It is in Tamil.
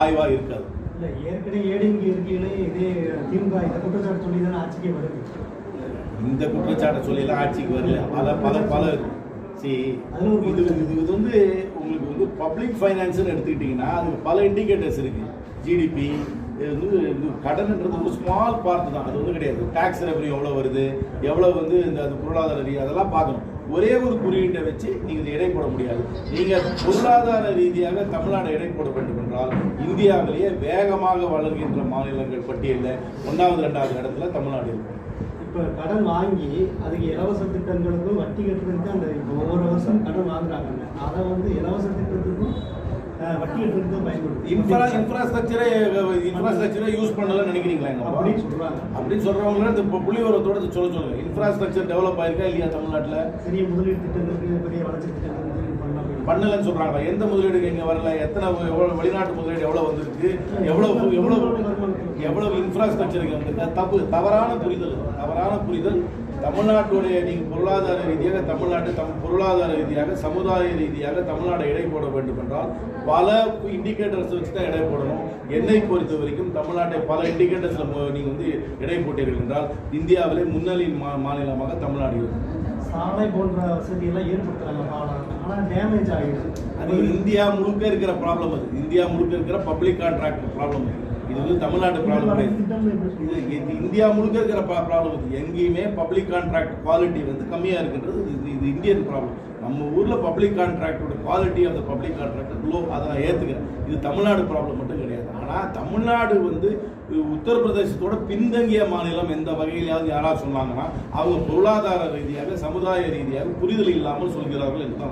ஆய்வாக இருக்காது. இல்லை, ஏற்கனவே ஏடிஎம்கே இருக்கையிலே இதே திமுக இந்த குற்றச்சாட்டு சொல்லி தானே ஆட்சிக்கே வருது. இந்த குற்றச்சாட்டை சொல்லிலாம் ஆட்சிக்கு வரல. பல இது வந்து உங்களுக்கு வந்து பப்ளிக் ஃபைனான்ஸ்னு எடுத்துக்கிட்டிங்கன்னா அது பல இண்டிகேட்டர்ஸ் இருக்குது. ஜிடிபி வந்து கடன்ன்றது ஒரு ஸ்மால் பார்ட் தான், அது வந்து கிடையாது. டேக்ஸ் ரெவன்யூ எவ்வளோ வருது, எவ்வளோ வந்து இந்த பொருளாதார அதெல்லாம் பார்க்கணும். ஒரே ஒரு குறியீட்டை வச்சு நீங்கள் எடை போட முடியாது. நீங்கள் பொருளாதார ரீதியாக தமிழ்நாடு எடை போட வேண்டும் என்றால் இந்தியாவிலேயே வேகமாக வளர்கின்ற மாநிலங்கள் பட்டியலில் 1வது 2வது இடத்துல தமிழ்நாடு இருக்கும். இப்போ கடன் வாங்கி அதுக்கு இலவச திட்டங்களுக்கும் வட்டி கட்டுறதுக்கு அந்த இப்போ ஒவ்வொரு வருஷம் கடன் வாங்குறாங்க, அதை வந்து இலவச திட்டத்துக்கும் வட்டி கட்டுறதுக்கும் பயன்படுது. இன்ஃப்ராஸ்ட்ரக்சரை யூஸ் பண்ணலன்னு நினைக்கிறீங்களா? அப்படின்னு சொல்றாங்க. அப்படின்னு சொல்றவங்கள இந்த புள்ளிவரத்தோட சொல்லுங்க. இன்ஃப்ராஸ்ட்ரக்சர் டெவலப் ஆயிருக்கா இல்லையா தமிழ்நாட்டில்? பெரிய முதலீடு திட்டங்களுக்கு, பெரிய வளர்ச்சி திட்டங்களுக்கு பண்ணலன்னு சொல்றாங்க. எந்த முதலீடு இங்க வரல? எத்தனை வெளிநாட்டு முதலீடு எவ்வளவு வந்திருக்கு? எவ்வளவு இன்ஃப்ராஸ்ட்ரக்சருக்கு வந்திருக்கு? தவறான புரிதல். தமிழ்நாட்டுடைய நீங்க பொருளாதார ரீதியாக பொருளாதார ரீதியாக சமுதாய ரீதியாக தமிழ்நாடு எடை போட வேண்டும் என்றால் பல இண்டிகேட்டர்ஸ் வச்சு தான் எடை போடணும். என்னை பொறுத்த வரைக்கும் தமிழ்நாட்டை பல இண்டிகேட்டர்ஸ்ல நீங்க வந்து எடை போட்டீர்கள் என்றால் இந்தியாவிலே முன்னணி மாநிலமாக தமிழ்நாடு இருக்கும். சாலை போன்ற வசதியெல்லாம் ஏற்படுத்துறாங்க, ஆனால் டேமேஜ் ஆகிடுது. அது இந்தியா முழுக்க இருக்கிற ப்ராப்ளம். அது இந்தியா முழுக்க இருக்கிற பப்ளிக் கான்ட்ராக்ட் ப்ராப்ளம். இது வந்து தமிழ்நாடு ப்ராப்ளம் கிடையாது. இது இந்தியா முழுக்க இருக்கிற ப்ராப்ளம். இது எங்கேயுமே பப்ளிக் கான்ட்ராக்ட் குவாலிட்டி வந்து கம்மியாக இருக்குன்றது இது இந்தியன் ப்ராப்ளம். நம்ம ஊரில் பப்ளிக் கான்ட்ராக்டோட quality of the public contract low, அதை நான் ஏற்றுக்கிறேன். இது தமிழ்நாடு ப்ராப்ளம் மட்டும் கிடையாது. ஆனால் தமிழ்நாடு வந்து உத்தரப்பிரதேசத்தோட பின்தங்கிய மாநிலம் எந்த வகையிலாவது யாராவது சொன்னாங்கன்னா அவங்க பொருளாதார ரீதியாக சமுதாய ரீதியாக புரிதல் இல்லாமல் சொல்கிறார்கள் என்று தான்